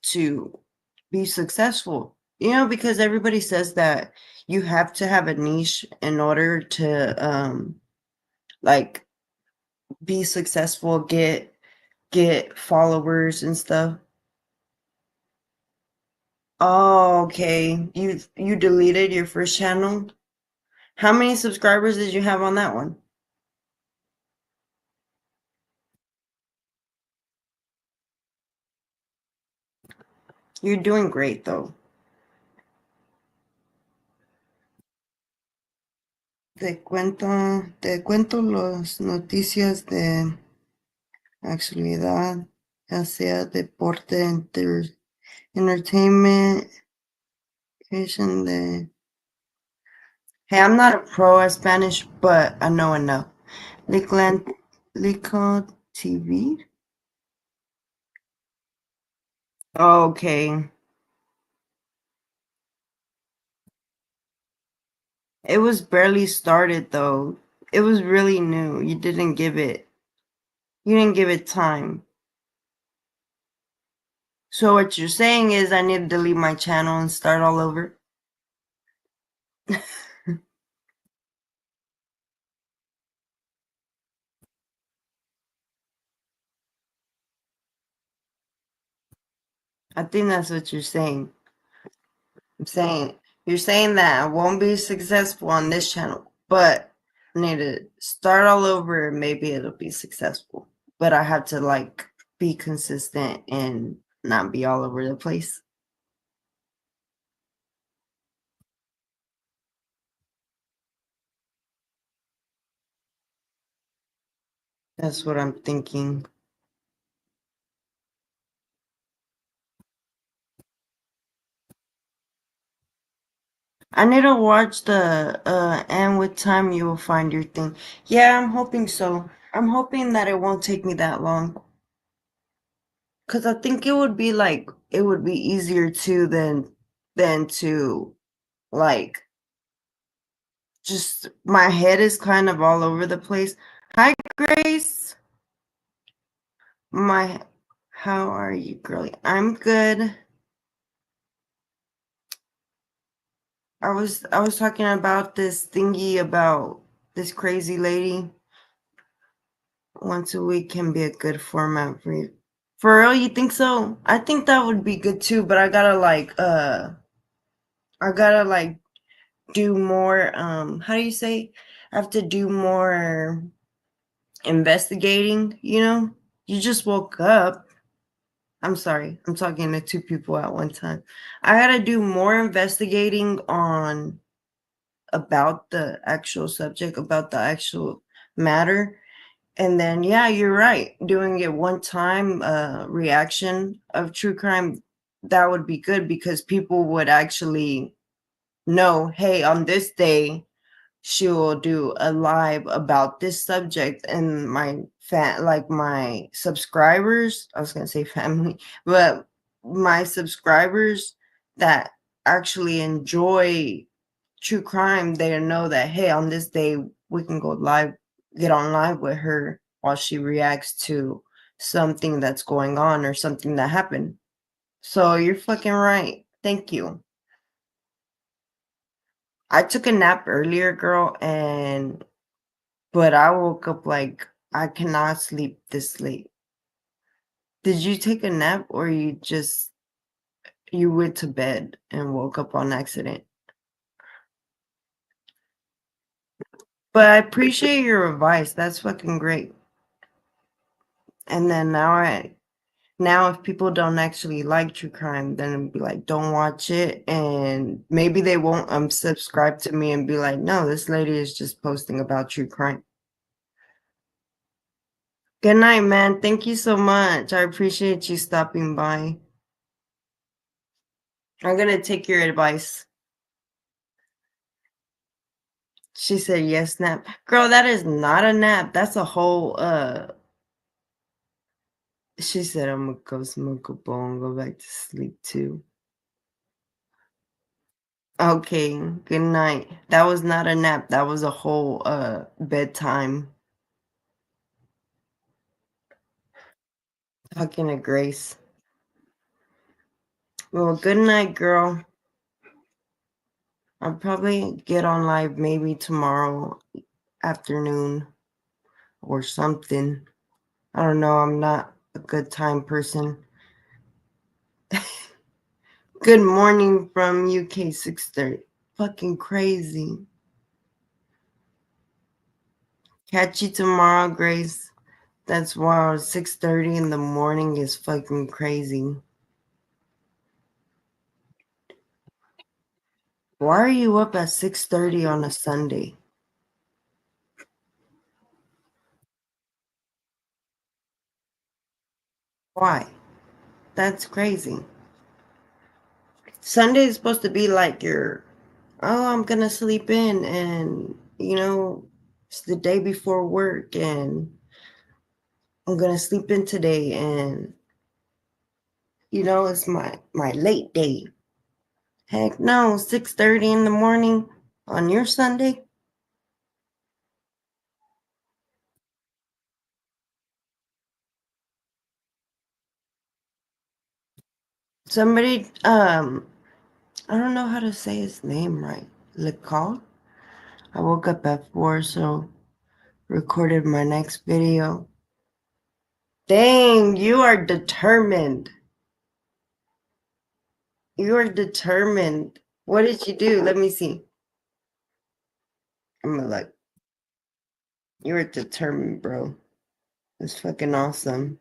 to be successful. You know, because everybody says that you have to have a niche in order to like be successful, get followers and stuff. Oh, okay. You deleted your first channel? How many subscribers did you have on that one? You're doing great though. Te cuento las noticias de actualidad, ya sea deporte, entertainment, education de. Hey, I'm not a pro at Spanish, but I know enough. Lico TV? Okay. It was barely started though. It was really new. You didn't give it time. So what you're saying is I need to delete my channel and start all over? I think that's what you're saying. You're saying that I won't be successful on this channel, but I need to start all over and maybe it'll be successful. But I have to like be consistent and not be all over the place. That's what I'm thinking. I need to watch the and with time you will find your thing. Yeah, I'm hoping so. I'm hoping that it won't take me that long. Cause I think it would be easier too than to like just my head is kind of all over the place. Hi Grace. How are you, girlie? I'm good. I was talking about this thingy about this crazy lady. Once a week can be a good format for you. For real, you think so? I think that would be good too, but I gotta like do more how do you say? I have to do more investigating, you know? You just woke up. I'm sorry. I'm talking to two people at one time. I got to do more investigating on about the actual subject, about the actual matter. And then, yeah, you're right. Doing it one time, reaction of true crime, that would be good because people would actually know, hey, on this day, she will do a live about this subject, and my subscribers, I was gonna say family, but my subscribers that actually enjoy true crime, they know that, hey, on this day we can go live, get on live with her while she reacts to something that's going on or something that happened. So you're fucking right. Thank you. I took a nap earlier, girl, and but I woke up like I cannot sleep this late. Did you take a nap or you went to bed and woke up on accident? But I appreciate your advice. That's fucking great. And then now if people don't actually like true crime, then it'd be like, don't watch it, and maybe they won't unsubscribe to me and be like, no, this lady is just posting about true crime. Good night, man. Thank you so much. I appreciate you stopping by. I'm gonna take your advice. She said, yes, nap. Girl, that is not a nap. That's a whole she said, I'm gonna go smoke a bowl and go back to sleep too. Okay, good night. That was not a nap. That was a whole bedtime. Talking to Grace. Well, good night, girl. I'll probably get on live maybe tomorrow afternoon or something. I don't know. I'm not a good time person. Good morning from UK 6:30. Fucking crazy. Catch you tomorrow, Grace. That's wild. 6:30 in the morning is fucking crazy. Why are you up at 6:30 on a Sunday? Why? That's crazy. Sunday is supposed to be like I'm gonna sleep in, and it's the day before work and I'm gonna sleep in today, and it's my late day. Heck no, 6:30 in the morning on your Sunday. Somebody, I don't know how to say his name right. LeCall? I woke up at 4, so recorded my next video. Dang, you are determined. You are determined. What did you do? Let me see. I'm gonna look. You were determined, bro. It's fucking awesome.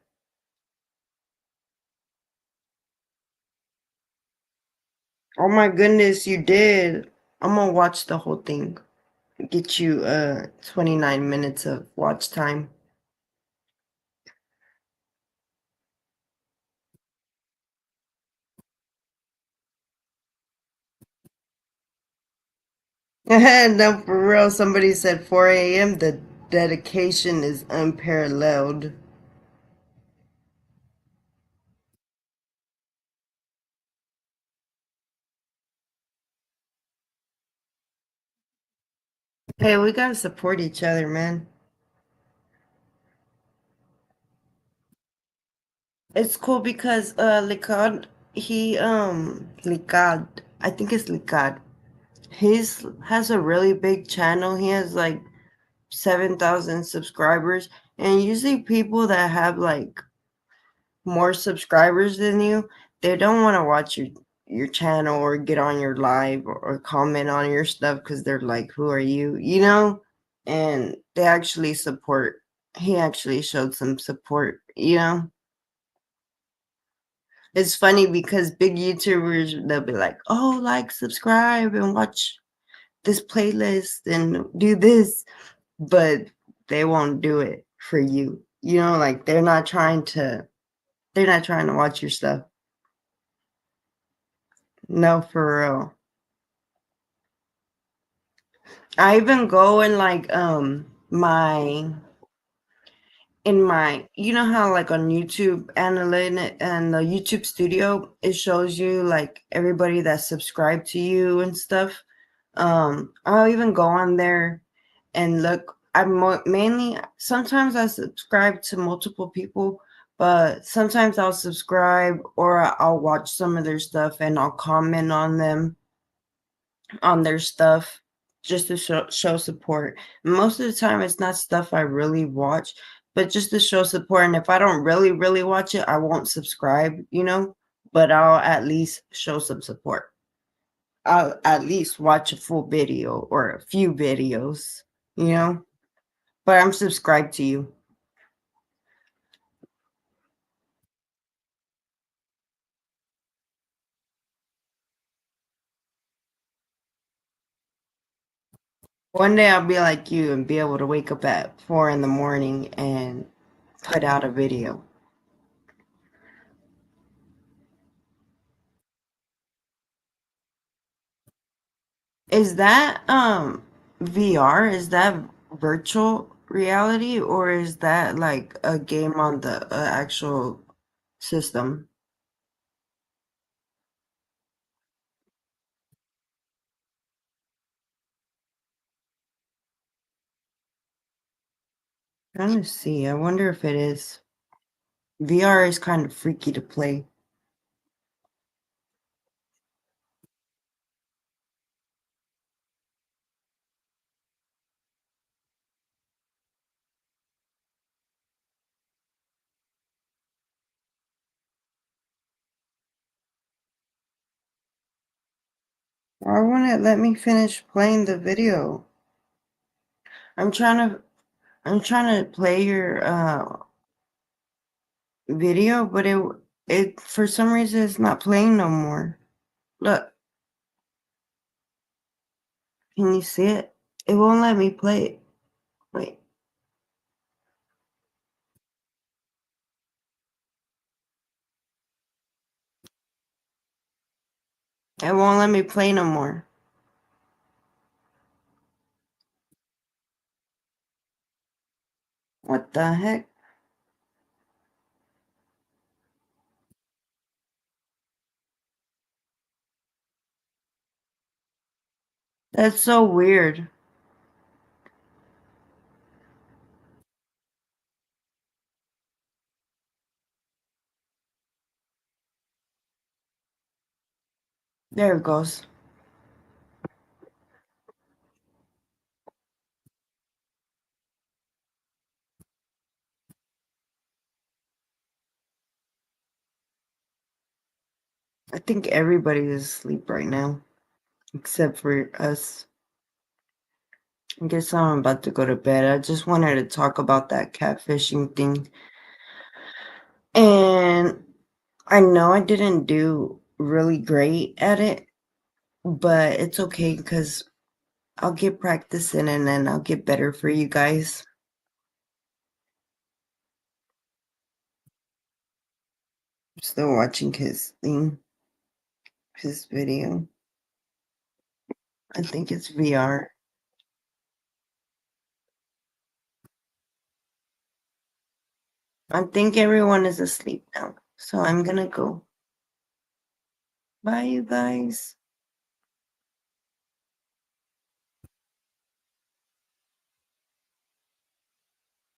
Oh my goodness, you did. I'm gonna watch the whole thing. Get you 29 minutes of watch time. No, for real. Somebody said 4 a.m. The dedication is unparalleled. Hey, we gotta support each other, man. It's cool because Licard, Licard, I think it's Licard. His has a really big channel. He has like 7,000 subscribers, and usually people that have like more subscribers than you, they don't want to watch your channel or get on your live or comment on your stuff because they're like, who are you, you know? And they actually support. He actually showed some support, you know? It's funny because big YouTubers, they'll be like, oh, like, subscribe and watch this playlist and do this, but they won't do it for you. You know, like they're not trying to watch your stuff. No, for real. I even go in like my in my, you know how like on YouTube analytics and the YouTube studio, it shows you like everybody that subscribed to you and stuff. I'll even go on there and look. Mainly sometimes I subscribe to multiple people, but sometimes I'll subscribe or I'll watch some of their stuff and I'll comment on their stuff just to show support. Most of the time, it's not stuff I really watch, but just to show support. And if I don't really watch it, I won't subscribe, you know, but I'll at least show some support. I'll at least watch a full video or a few videos, you know, but I'm subscribed to you. One day I'll be like you and be able to wake up at 4 in the morning and put out a video. Is that VR? Is that virtual reality or is that like a game on the actual system? Trying to see. I wonder if it is. VR is kind of freaky to play. Why won't it let me finish playing the video? I'm trying to I'm trying to play your video, but it for some reason it's not playing no more. Look, can you see it? It won't let me play it. Wait. It won't let me play no more. What the heck? That's so weird. There it goes. I think everybody is asleep right now, except for us. I guess I'm about to go to bed. I just wanted to talk about that catfishing thing. And I know I didn't do really great at it, but it's okay because I'll get practicing and then I'll get better for you guys. I'm still watching his thing, his video. I think it's VR. I think everyone is asleep now, so I'm gonna go. Bye, you guys.